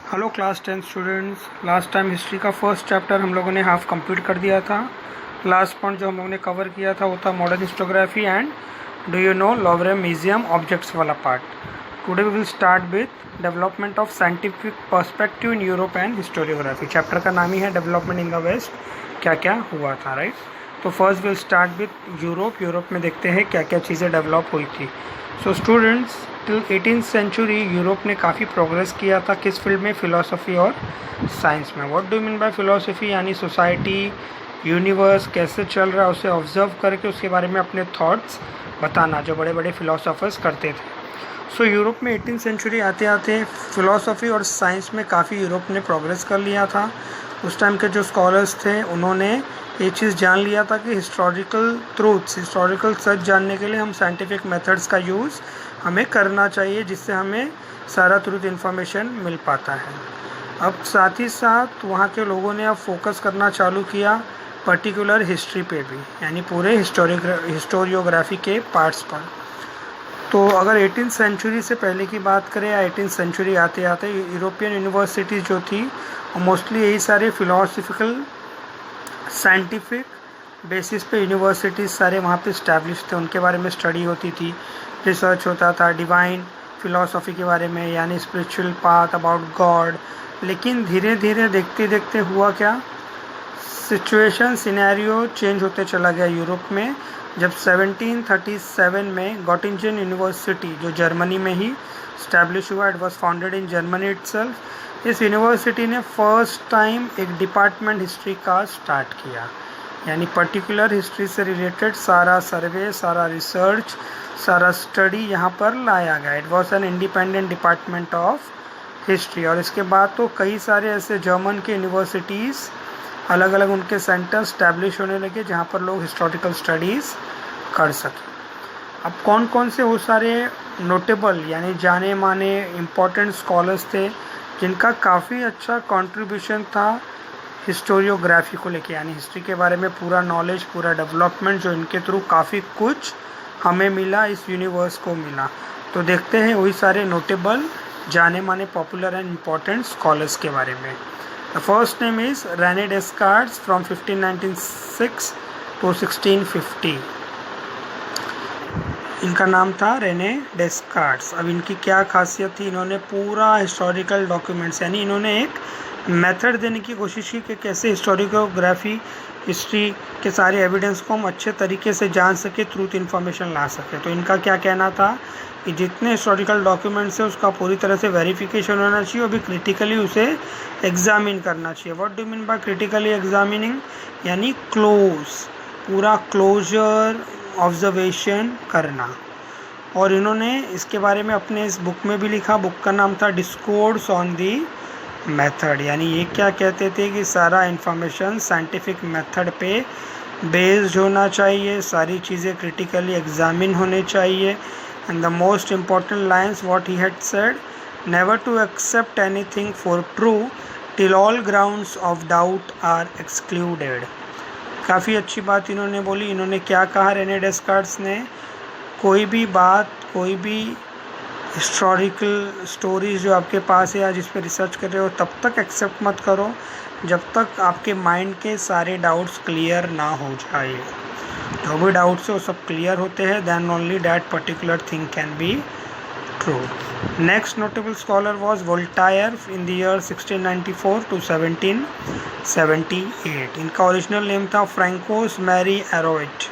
Hello class 10 students. Last time history का first chapter हम लोगों ने हाफ कंप्लीट कर दिया था। लास्ट पॉइंट जो हम लोगों ने कवर किया था वो था modern historiography and do you know Louvre museum objects वाला part. Today we will start with development of scientific perspective in Europe and historiography. Chapter का नाम ही है डेवलपमेंट इन द वेस्ट, क्या क्या हुआ था, राइट। तो first will start with Europe. Europe में देखते हैं क्या क्या चीज़ें डेवलप हुई थी। So students, till 18th century Europe ने काफ़ी प्रोग्रेस किया था। किस फील्ड में? फ़िलासफ़ी और साइंस में। What do mean by philosophy? यानी सोसाइटी, यूनिवर्स कैसे चल रहा है उसे ऑब्जर्व करके उसके बारे में अपने थॉट्स बताना, जो बड़े बड़े फ़िलासफ़र्स करते थे। सो यूरोप में 18th सेंचुरी आते आते फ़िलासफ़ी और साइंस में काफ़ी यूरोप ने प्रोग्रेस कर लिया था। उस टाइम के जो स्कॉलर्स थे उन्होंने ये चीज़ जान लिया था कि हिस्टोरिकल ट्रूथ्स, हिस्टोरिकल सच जानने के लिए हम साइंटिफिक मेथड्स का यूज़ हमें करना चाहिए, जिससे हमें सारा ट्रूथ इन्फॉर्मेशन मिल पाता है। अब साथ ही साथ वहाँ के लोगों ने अब फोकस करना चालू किया पर्टिकुलर हिस्ट्री पे भी, यानी पूरे हिस्टोरियोग्राफी के पार्ट्स पर। तो अगर 18th सेंचुरी से पहले की बात करें या 18th सेंचुरी आते आते यूरोपियन यूनिवर्सिटीज़ जो थी मोस्टली यही सारे फ़िलासफ़िकल साइंटिफिक बेसिस पे यूनिवर्सिटीज़ सारे वहाँ पे इस्टेब्लिश थे। उनके बारे में स्टडी होती थी, रिसर्च होता था डिवाइन फ़िलासफ़ी के बारे में, यानी स्पिरिचुअल पाथ अबाउट गॉड। लेकिन धीरे धीरे देखते देखते हुआ क्या, सिचुएशन सिनेरियो चेंज होते चला गया यूरोप में। जब 1737 में गॉटिंजन यूनिवर्सिटी जो जर्मनी में ही इस्टेब्लिश हुआ, it was founded in Germany itself. इस यूनिवर्सिटी ने फर्स्ट टाइम एक डिपार्टमेंट हिस्ट्री का स्टार्ट किया, यानी पर्टिकुलर हिस्ट्री से रिलेटेड सारा सर्वे, सारा रिसर्च, सारा स्टडी यहाँ पर लाया गया। It was an independent department of history. और इसके बाद तो कई सारे ऐसे जर्मन के यूनिवर्सिटीज़ अलग अलग उनके सेंटर स्टैब्लिश होने लगे जहाँ पर लोग हिस्टोरिकल स्टडीज़ कर सकें। अब कौन कौन से वो सारे नोटेबल यानी जाने माने इम्पोर्टेंट स्कॉलर्स थे जिनका काफ़ी अच्छा कंट्रीब्यूशन था हिस्टोरियोग्राफी को लेके, यानी हिस्ट्री के बारे में पूरा नॉलेज, पूरा डेवलपमेंट जो इनके थ्रू काफ़ी कुछ हमें मिला, इस यूनिवर्स को मिला। तो देखते हैं वही सारे नोटेबल जाने माने पॉपुलर एंड इम्पॉर्टेंट स्कॉलर्स के बारे में। The first name is Rene Descartes from 1596 to 1650। इनका नाम था रेने डेस्कार्ट्स। अब इनकी क्या खासियत थी, इन्होंने पूरा हिस्टोरिकल डॉक्यूमेंट्स, यानी इन्होंने एक मेथड देने की कोशिश की कि कैसे हिस्टोरियोग्राफी, हिस्ट्री के सारे एविडेंस को हम अच्छे तरीके से जान सके, ट्रूथ इन्फॉर्मेशन ला सके। तो इनका क्या कहना था कि जितने हिस्टोरिकल डॉक्यूमेंट्स है उसका पूरी तरह से वेरिफिकेशन होना चाहिए और भी क्रिटिकली उसे एग्जामिन करना चाहिए। What do mean by critically examining? यानी पूरा क्लोजर ऑब्जर्वेशन करना। और इन्होंने इसके बारे में अपने इस बुक में भी लिखा। बुक का नाम था डिस्कोर्स ऑन दी मेथड, यानी ये क्या कहते थे कि सारा इन्फॉर्मेशन साइंटिफिक मेथड पे बेस्ड होना चाहिए, सारी चीज़ें क्रिटिकली एग्जामिन होने चाहिए। And the most important lines what he had said, never to accept anything for true till all grounds of doubt are excluded. काफ़ी अच्छी बात इन्होंने बोली। इन्होंने क्या कहा रेने डेस्कार्ट्स ने, कोई भी बात, कोई भी हिस्टोरिकल स्टोरीज जो आपके पास है या जिस पे रिसर्च कर रहे हो तब तक एक्सेप्ट मत करो जब तक आपके माइंड के सारे डाउट्स क्लियर ना हो जाए। जो भी डाउट्स है वो सब क्लियर होते हैं, then only that particular thing can be true. Next notable scholar was Voltaire in the year 1694 to 1778। इनका ओरिजिनल नेम था फ्रैंकोस मैरी एरोइट।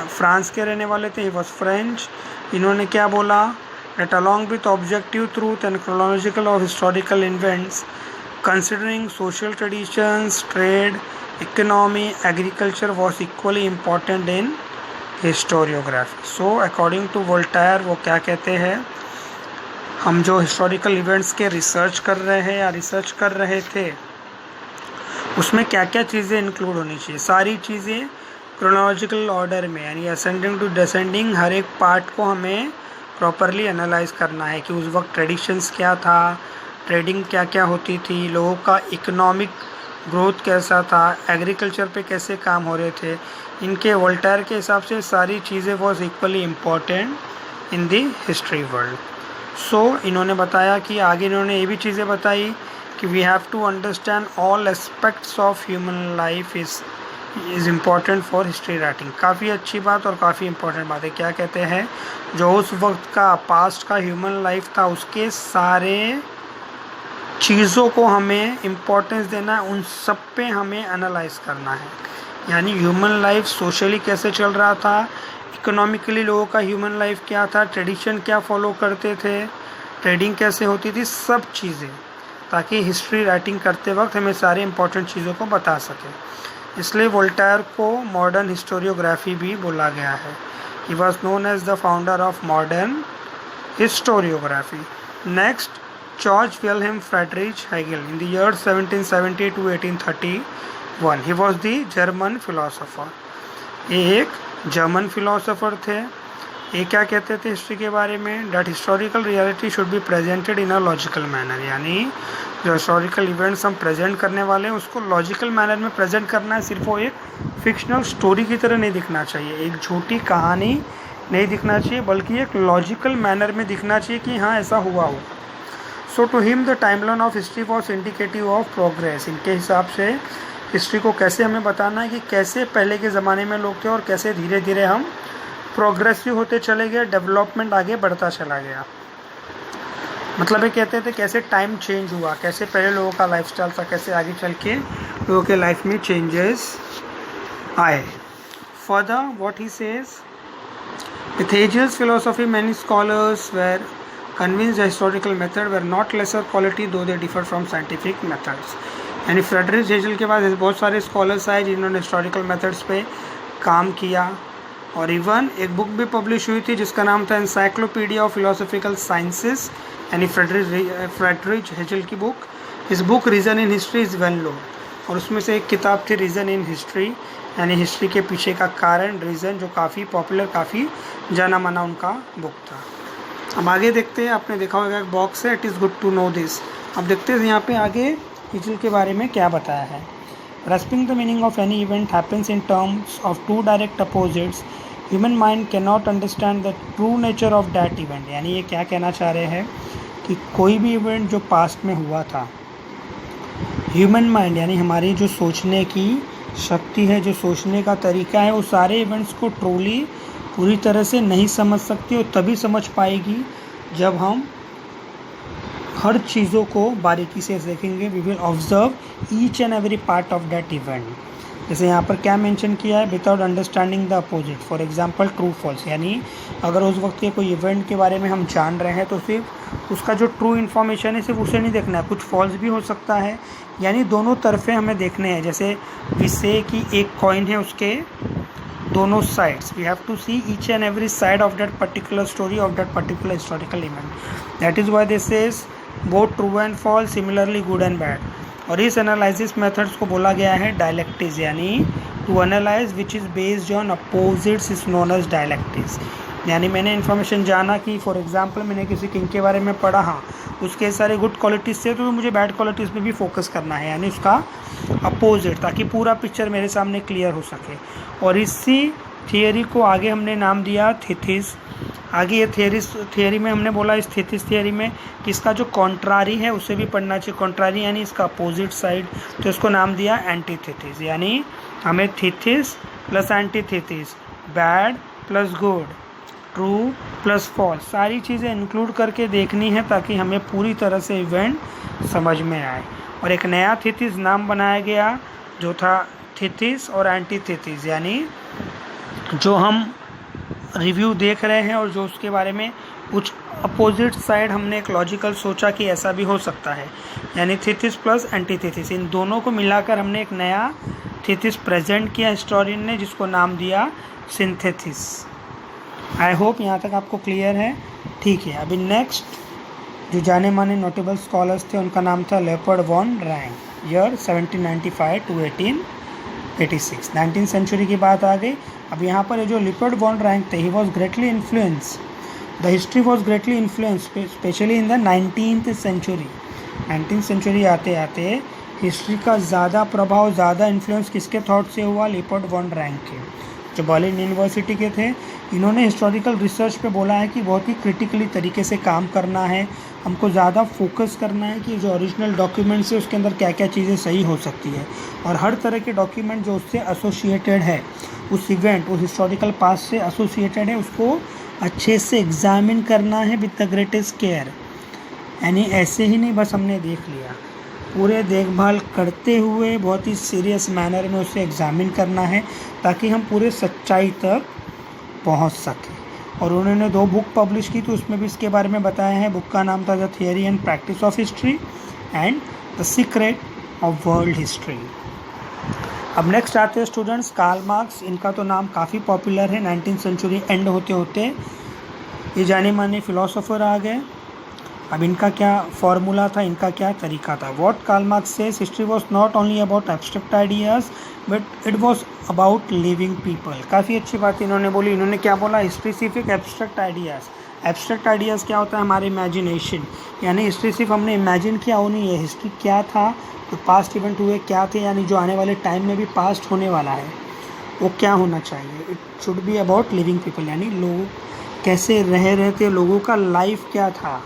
फ्रांस के रहने वाले थे, ही वॉज फ्रेंच। इन्होंने क्या बोला, that along with objective truth and chronological of historical events, considering social traditions, trade, economy, agriculture was equally important in historiography. So according to Voltaire, वो क्या कहते हैं, हम जो historical events के रिसर्च कर रहे हैं या रिसर्च कर रहे थे उसमें क्या क्या चीज़ें इंक्लूड होनी चाहिए। सारी चीज़ें क्रोनोलॉजिकल ऑर्डर में, यानी असेंडिंग टू डिसेंडिंग हर एक पार्ट को हमें प्रॉपरली एनालाइज करना है कि उस वक्त ट्रेडिशंस क्या था, ट्रेडिंग क्या क्या होती थी, लोगों का इकोनॉमिक ग्रोथ कैसा था, एग्रीकल्चर पे कैसे काम हो रहे थे। इनके वोल्टायर के हिसाब से सारी चीज़ें was equally important in the history world. इन्होंने बताया कि आगे इन्होंने ये भी चीज़ें बताई कि we have to understand all aspects of human life is important for history writing. काफ़ी अच्छी बात और काफ़ी इम्पॉर्टेंट बात है। क्या कहते हैं, जो उस वक्त का पास्ट का ह्यूमन लाइफ था उसके सारे चीज़ों को हमें इम्पोर्टेंस देना है, उन सब पे हमें एनालाइज करना है। यानी ह्यूमन लाइफ सोशली कैसे चल रहा था, इकोनॉमिकली लोगों का ह्यूमन लाइफ क्या था, ट्रेडिशन क्या फॉलो करते थे, ट्रेडिंग कैसे होती थी, सब चीज़ें, ताकि हिस्ट्री राइटिंग करते वक्त हमें सारी इंपॉर्टेंट चीज़ों को बता सकें। इसलिए वोल्टेयर को मॉडर्न हिस्टोरियोग्राफी भी बोला गया है। He was known as the founder of modern historiography. Next, George Wilhelm Friedrich Hegel in the year 1770 to 1831. He was the German philosopher. ये एक जर्मन फिलोसोफर थे। ये क्या कहते थे हिस्ट्री के बारे में, that historical reality should be presented in a logical manner. यानी जो हिस्टोरिकल इवेंट्स हम प्रेजेंट करने वाले हैं उसको लॉजिकल मैनर में प्रेजेंट करना है। सिर्फ वो एक फिक्शनल स्टोरी की तरह नहीं दिखना चाहिए, एक झूठी कहानी नहीं दिखना चाहिए, बल्कि एक लॉजिकल मैनर में दिखना चाहिए कि हाँ ऐसा हुआ हो। So to him the timeline of history was indicative of progress. इनके हिसाब से हिस्ट्री को कैसे हमें बताना है कि कैसे पहले के ज़माने में लोग थे और कैसे धीरे धीरे हम प्रोग्रेसिव होते चले गए, डेवलपमेंट आगे बढ़ता चला गया। मतलब ये कहते थे कैसे टाइम चेंज हुआ, कैसे पहले लोगों का लाइफस्टाइल था, कैसे आगे चल के लोगों के लाइफ में चेंजेस आए। Further what he says, with Hegel's philosophy many scholars were convinced the historical method were not lesser quality though they differ from scientific methods। यानी फ्रेडरिक हेगेल के बाद बहुत सारे स्कॉलर्स आए जिन्होंने हिस्टोरिकल मेथड्स पे काम किया, और इवन एक बुक भी पब्लिश हुई थी जिसका नाम था एनसाइक्लोपीडिया ऑफ फिलोसॉफिकल साइंसेस, यानी फ्रेडरिक हेगेल की बुक। इस book reason in history is well known, और उसमें से एक किताब थी रीज़न इन हिस्ट्री, यानी हिस्ट्री के पीछे का कारण, रीज़न, जो काफ़ी पॉपुलर, काफ़ी जाना माना उनका बुक था। अब आगे देखते हैं, आपने देखा होगा एक बॉक्स है, it is good to know this. अब देखते हैं यहाँ पे आगे हेगेल के बारे में क्या बताया है। Grasping the meaning of any event happens in terms of two direct opposites, human mind can not understand the true nature of that event. यानी ये क्या कहना चाह रहे हैं कि कोई भी इवेंट जो पास्ट में हुआ था, ह्यूमन माइंड यानी हमारी जो सोचने की शक्ति है, जो सोचने का तरीका है, वो सारे इवेंट्स को ट्रूली पूरी तरह से नहीं समझ सकती, और तभी समझ पाएगी जब हम हर चीज़ों को बारीकी से देखेंगे। We will observe each and every part of that event. जैसे यहाँ पर क्या मेंशन किया है, without understanding the opposite, for example true false. यानी अगर उस वक्त के कोई इवेंट के बारे में हम जान रहे हैं तो सिर्फ उसका जो ट्रू इन्फॉर्मेशन है सिर्फ उसे नहीं देखना है, कुछ फॉल्स भी हो सकता है। यानी दोनों तरफे हमें देखने हैं। जैसे विषय की एक कॉइन है, उसके दोनों sides, we have to see each and every side of that particular story, of that particular historical event. That is why this is both true and false, similarly good and bad. और इस analysis methods को बोला गया है dialectics, यानी to analyse which is based on opposites is known as dialectics. यानी मैंने information जाना कि फॉर एग्जांपल मैंने किसी किंग के बारे में पढ़ा, हाँ उसके सारे गुड क्वालिटीज़ थे, तो मुझे बैड क्वालिटीज़ पे भी फोकस करना है, यानी उसका अपोजिट, ताकि पूरा पिक्चर मेरे सामने क्लियर हो सके। और इसी थियरी को आगे हमने नाम दिया थीसिस। आगे ये थियरी में हमने बोला, इस थीसिस थियरी में इसका जो कॉन्ट्रारी है उसे भी पढ़ना चाहिए। कॉन्ट्रारी यानी इसका अपोजिट साइड, तो इसको नाम दिया एंटीथेसिस। यानी हमें thesis plus antithesis, bad plus good, true plus false, सारी चीज़ें इंक्लूड करके देखनी है ताकि हमें पूरी तरह से इवेंट समझ में आए। और एक नया थीसिस नाम बनाया गया जो था थीसिस और एंटीथेसिस, यानी जो हम रिव्यू देख रहे हैं और जो उसके बारे में कुछ अपोजिट साइड हमने एक लॉजिकल सोचा कि ऐसा भी हो सकता है, यानी थीसिस प्लस एंटीथेसिस, इन दोनों को मिलाकर हमने एक नया थीसिस प्रेजेंट किया हिस्टोरियन ने, जिसको नाम दिया सिंथेसिस। आई होप यहाँ तक आपको क्लियर है। ठीक है, अभी नेक्स्ट जो जाने माने नोटेबल स्कॉलर्स थे उनका नाम था Leopold von Ranke, year 1795 to 1886। 19th century की बात आ गई। अब यहाँ पर जो लेपर्ड वॉन रैंक थे, he was greatly influence, the history was greatly influence specially in the 19th century. 19th century आते आते हिस्ट्री का ज़्यादा प्रभाव, ज़्यादा इन्फ्लुएंस किसके थॉट से हुआ? लेपर्ड वॉन रैंक के। जो बर्लिन यूनिवर्सिटी के थे। इन्होंने हिस्टोरिकल रिसर्च पे बोला है कि बहुत ही क्रिटिकली तरीके से काम करना है, हमको ज़्यादा फोकस करना है कि जो ओरिजिनल डॉक्यूमेंट्स है उसके अंदर क्या क्या चीज़ें सही हो सकती है, और हर तरह के डॉक्यूमेंट जो उससे एसोसिएटेड है, उस इवेंट उस हिस्टोरिकल पास्ट से एसोसिएटेड है, उसको अच्छे से एग्जामिन करना है विद द ग्रेटेस्ट केयर। यानी ऐसे ही नहीं बस हमने देख लिया, पूरे देखभाल करते हुए बहुत ही सीरियस मैनर में उसे एग्जामिन करना है ताकि हम पूरे सच्चाई तक पहुंच सकें। और उन्होंने 2 बुक पब्लिश की तो उसमें भी इसके बारे में बताया है। बुक का नाम था the theory and practice of history and the secret of world history. अब नेक्स्ट आते हैं स्टूडेंट्स कार्ल मार्क्स। इनका तो नाम काफ़ी पॉपुलर है, 19th सेंचुरी एंड होते होते ये जाने माने फिलोसोफर आ गए। अब इनका क्या फॉर्मूला था, इनका क्या तरीका था। What Karl Marx says, history was not only about abstract ideas but it was about living people. काफ़ी अच्छी बात इन्होंने बोली। इन्होंने क्या बोला, हिस्ट्री सिर्फ एक एब्स्ट्रैक्ट आइडियाज़। एब्स्ट्रैक्ट आइडियाज़ क्या होता है, हमारे इमेजिनेशन, यानी हिस्ट्री सिर्फ हमने इमेजिन किया वो नहीं है। हिस्ट्री क्या था, तो पास्ट इवेंट हुए क्या थे, यानी जो आने वाले टाइम में भी पास्ट होने वाला है वो क्या होना चाहिए। It should be about living people, यानी लोग कैसे रह रहे थे, लोगों का लाइफ क्या था,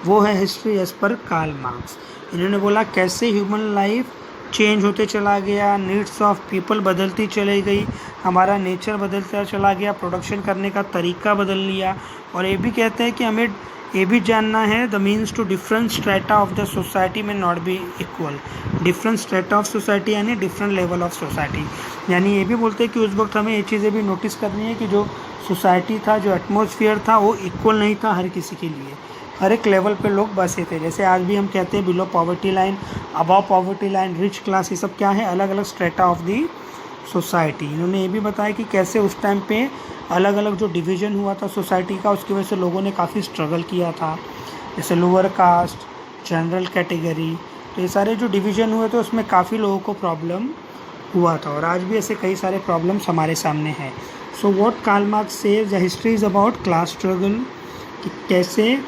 वो है हिस्ट्री एज पर कार्ल मार्क्स। इन्होंने बोला कैसे ह्यूमन लाइफ चेंज होते चला गया, नीड्स ऑफ पीपल बदलती चली गई, हमारा नेचर बदलता चला गया, प्रोडक्शन करने का तरीका बदल लिया। और ये भी कहते हैं कि हमें ये भी जानना है the means to different strata of the society में not be equal. Different strata of society यानी डिफरेंट लेवल ऑफ सोसाइटी। यानी ये भी बोलते हैं कि उस वक्त हमें ये चीज़ें भी नोटिस करनी है कि जो सोसाइटी था, जो एटमॉस्फेयर था, वो इक्वल नहीं था हर किसी के लिए। हर एक लेवल पे लोग बसे थे। जैसे आज भी हम कहते हैं below poverty line, above poverty line, rich class, ये सब क्या है, अलग अलग स्ट्रेटा ऑफ दी सोसाइटी। इन्होंने ये भी बताया कि कैसे उस टाइम पे अलग अलग जो डिवीज़न हुआ था सोसाइटी का, उसकी वजह से लोगों ने काफ़ी स्ट्रगल किया था। जैसे लोअर कास्ट, जनरल कैटेगरी, तो ये सारे जो डिवीज़न हुए थे उसमें काफ़ी लोगों को प्रॉब्लम हुआ था, और आज भी ऐसे कई सारे प्रॉब्लम्स हमारे सामने हैं। So what Karl Marx says, the history is about class struggle, कि कैसे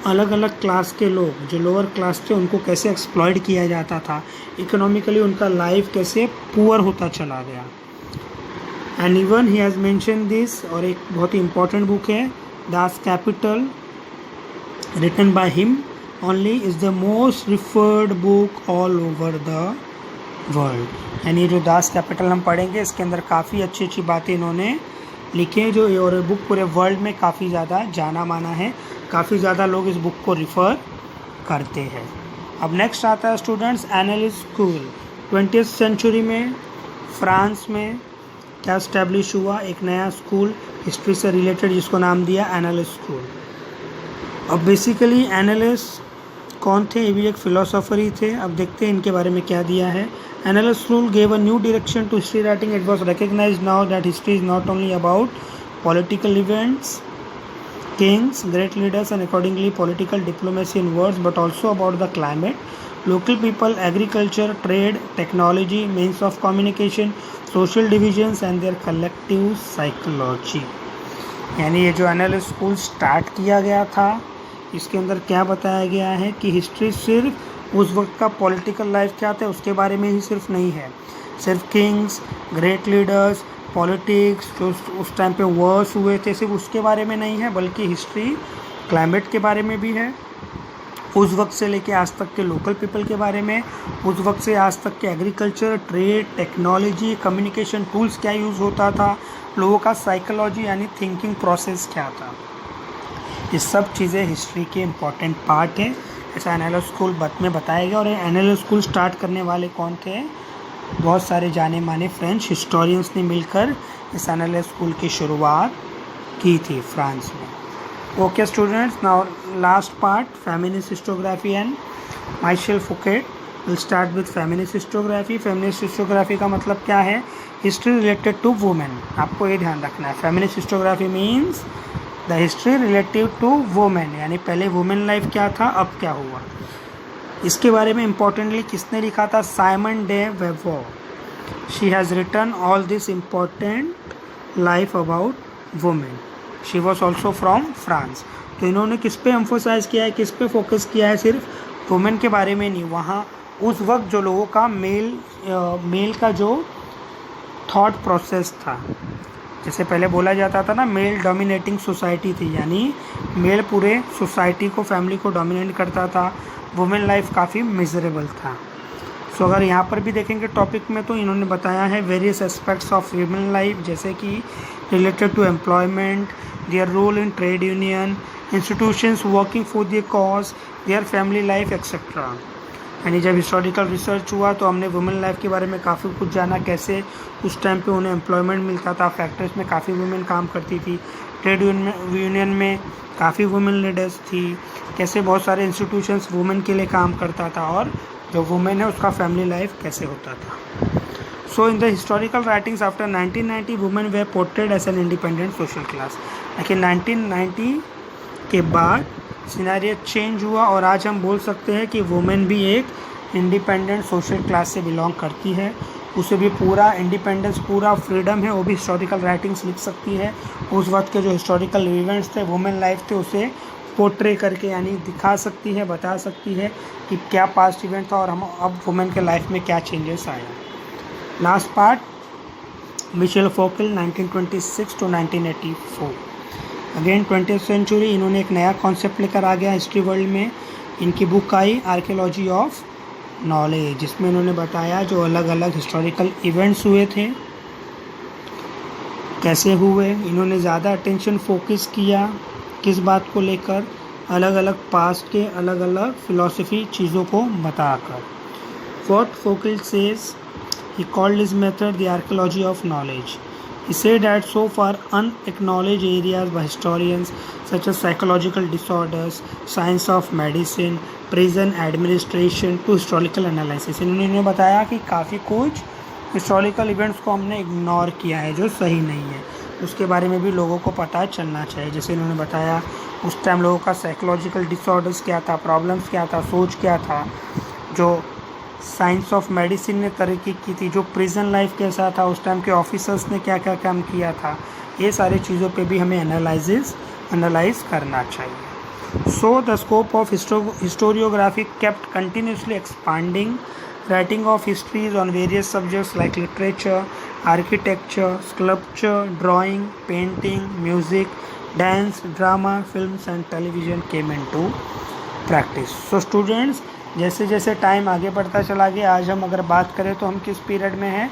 अलग अलग क्लास के लोग, जो लोअर क्लास थे, उनको कैसे एक्सप्लॉइट किया जाता था, इकोनॉमिकली उनका लाइफ कैसे पुअर होता चला गया। And even he has mention this, और एक बहुत ही इंपॉर्टेंट बुक है Das Kapital, written by him only, is the most referred book all over the world. यानी जो दास कैपिटल हम पढ़ेंगे, इसके अंदर काफ़ी अच्छी अच्छी बातें इन्होंने लिखी हैं, जो और बुक पूरे वर्ल्ड में काफ़ी ज़्यादा जाना माना है, काफ़ी ज़्यादा लोग इस बुक को रिफ़र करते हैं। अब नेक्स्ट आता है students Annales school. 20th century में फ्रांस में क्या इस्टेब्लिश हुआ, एक नया स्कूल हिस्ट्री से रिलेटेड, जिसको नाम दिया एनालिस स्कूल। अब बेसिकली एनालिस कौन थे, ये भी एक फिलोसोफर ही थे। अब देखते हैं इनके बारे में क्या दिया है। Annales school gave a new direction to history writing. It was recognised now that history is not only about political events, kings, great leaders and accordingly political diplomacy in words, but also about the climate, local people, agriculture, trade, technology, means of communication, social divisions and their collective psychology। यानी ये जो एनालिस school start किया गया था, इसके अंदर क्या बताया गया है कि हिस्ट्री सिर्फ उस वक्त का पॉलिटिकल लाइफ क्या था उसके बारे में ही सिर्फ नहीं है, सिर्फ किंग्स, ग्रेट लीडर्स, पॉलिटिक्स, जो उस टाइम पे वॉर्स हुए थे, सिर्फ उसके बारे में नहीं है, बल्कि हिस्ट्री क्लाइमेट के बारे में भी है, उस वक्त से लेके आज तक के लोकल पीपल के बारे में, उस वक्त से आज तक के agriculture, trade, technology, communication tools क्या यूज़ होता था, लोगों का साइकोलॉजी यानी थिंकिंग प्रोसेस क्या था। ये सब चीज़ें हिस्ट्री के इम्पॉर्टेंट पार्ट है। ऐसा एनालिस स्कूल में बताया गया। और एनालिस स्कूल स्टार्ट करने वाले कौन थे, बहुत सारे जाने माने फ्रेंच हिस्टोरियंस ने मिलकर इस एनालिस स्कूल की शुरुआत की थी फ्रांस में। Okay students, now last part feminist historiography and Michel Foucault will start with feminist historiography. Feminist historiography का मतलब क्या है, हिस्ट्री रिलेटेड टू वुमेन। आपको ये ध्यान रखना है, feminist historiography means the history relative to women, यानी पहले वुमेन लाइफ क्या था, अब क्या हुआ। इसके बारे में इम्पोर्टेंटली किसने लिखा था, साइमन डे वेवो। She has written all this important life about women. She was also from France. तो इन्होंने किस पे एम्फोसाइज किया है, किस पे फोकस किया है, सिर्फ वुमेन के बारे में नहीं, वहाँ उस वक्त जो लोगों का मेल का जो थॉट प्रोसेस था, जैसे पहले बोला जाता था ना, मेल डोमिनेटिंग सोसाइटी थी, यानी मेल पूरे सोसाइटी को, फैमिली को डोमिनेट करता था। वुमेन लाइफ काफ़ी मिजरेबल था। सो अगर यहाँ पर भी देखेंगे टॉपिक में, तो इन्होंने बताया है various aspects of women life, जैसे कि related to employment, their role in trade union, institutions working for their cause, their family life etcetera. यानी जब हिस्टोरिकल रिसर्च हुआ तो हमने वुमेन लाइफ के बारे में काफ़ी कुछ जाना, कैसे उस टाइम पे उन्हें एम्प्लॉयमेंट मिलता था, फैक्ट्रीज में काफ़ी वुमेन काम करती थी, ट्रेड यूनियन में काफ़ी वुमेन लीडर्स थी, कैसे बहुत सारे इंस्टीट्यूशंस वुमेन के लिए काम करता था, और जो वुमेन है उसका फैमिली लाइफ कैसे होता था। So in the historical writings after 1990 women were portrayed as an independent social class. लेकिन 1990 के बाद सिनेरियो चेंज हुआ और आज हम बोल सकते हैं कि वुमेन भी एक इंडिपेंडेंट सोशल क्लास से बिलोंग करती है। उसे भी पूरा इंडिपेंडेंस, पूरा फ्रीडम है, वो भी हिस्टोरिकल राइटिंग्स लिख सकती है। उस वक्त के जो हिस्टोरिकल इवेंट्स थे, वुमेन लाइफ थे, उसे पोर्ट्रे करके यानी दिखा सकती है, बता सकती है कि क्या पास्ट इवेंट था और हम अब वुमेन के लाइफ में क्या चेंजेस आए। Last part, Michel Foucault 1926 to 1984। Again 20th century, इन्होंने एक नया कॉन्सेप्ट लेकर आ गया हिस्ट्री वर्ल्ड में। इनकी book I archaeology of knowledge, जिसमें इन्होंने बताया जो अलग अलग हिस्टोरिकल इवेंट्स हुए थे कैसे हुए। इन्होंने ज़्यादा अटेंशन फोकस किया किस बात को लेकर, अलग अलग पास्ट के अलग अलग फिलॉसफी चीज़ों को बताकर। What Fokill says, he called his method the archaeology of knowledge. He said that so far unacknowledged areas by historians such as psychological disorders, science of medicine, prison administration to historical analysis. इन्होंने बताया कि काफ़ी कुछ historical events को हमने ignore किया है जो सही नहीं है, उसके बारे में भी लोगों को पता चलना चाहिए। जैसे इन्होंने बताया उस टाइम लोगों का साइकोलॉजिकल डिसऑर्डर्स क्या था, प्रॉब्लम्स क्या था, सोच क्या था, जो साइंस ऑफ मेडिसिन ने तरक्की की थी, जो प्रिजन लाइफ कैसा था, उस टाइम के ऑफिसर्स ने क्या क्या काम किया था, ये सारी चीज़ों पे भी हमें एनालाइज करना चाहिए। So the scope of historiography kept continuously expanding, writing of histories on various subjects like literature, architecture, sculpture, drawing, painting, music, dance, drama, films and television came into practice. So students, जैसे जैसे time आगे बढ़ता चला गया, आज हम अगर बात करें तो हम किस पीरियड में हैं,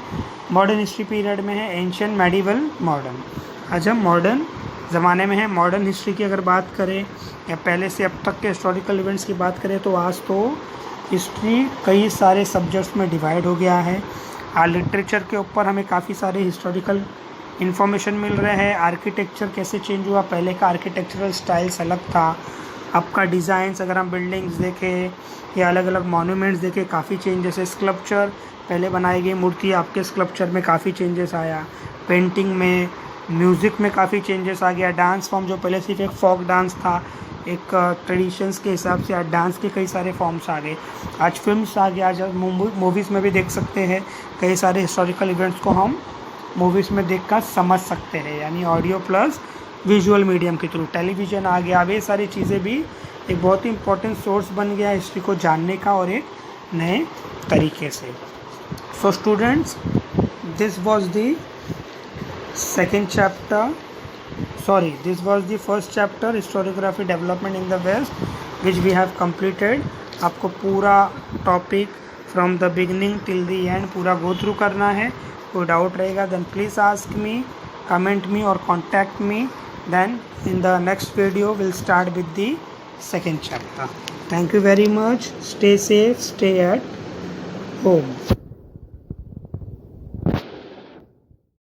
मॉडर्न हिस्ट्री पीरियड में है, एंशियंट, मेडिवल, मॉडर्न। आज हम मॉडर्न ज़माने में हैं। मॉडर्न हिस्ट्री की अगर बात करें या पहले से अब तक के हिस्टोरिकल इवेंट्स की बात करें तो आज तो हिस्ट्री कई सारे सब्जेक्ट्स में डिवाइड हो गया है। लिटरेचर के ऊपर हमें काफ़ी सारे हिस्टोरिकल इन्फॉर्मेशन मिल रहे हैं। आर्किटेक्चर कैसे चेंज हुआ, पहले का आर्किटेक्चरल स्टाइल्स अलग था, अब का डिज़ाइंस, अगर हम बिल्डिंग्स देखें या अलग अलग मॉन्यूमेंट्स देखें, काफ़ी चेंज। जैसे स्कल्पचर, पहले बनाई गई मूर्ति, आपके स्कल्पचर में काफ़ी चेंजेस आया। पेंटिंग में, म्यूज़िक में काफ़ी चेंजेस आ गया। डांस फॉर्म जो पहले सिर्फ एक फोक डांस था, एक ट्रेडिशंस के हिसाब से, आज डांस के कई सारे फॉर्म्स आ गए। आज फिल्म्स आ गए, आज मूवीज़ में भी देख सकते हैं कई सारे हिस्टोरिकल इवेंट्स को हम मूवीज़ में देखकर समझ सकते हैं, यानी ऑडियो प्लस विजुअल मीडियम के थ्रू। टेलीविज़न आ गया, अब ये सारी चीज़ें भी एक बहुत ही इंपॉर्टेंट सोर्स बन गया हिस्ट्री को जानने का और एक नए तरीके से। So students, this was the first chapter historiography development in the west which we have completed. आपको पूरा topic from the beginning till the end पूरा गो थ्रू करना है। कोई डाउट रहेगा then please ask me, comment me or contact me. Then in the next video we'll start with the second chapter. Thank you very much. Stay safe, stay at home.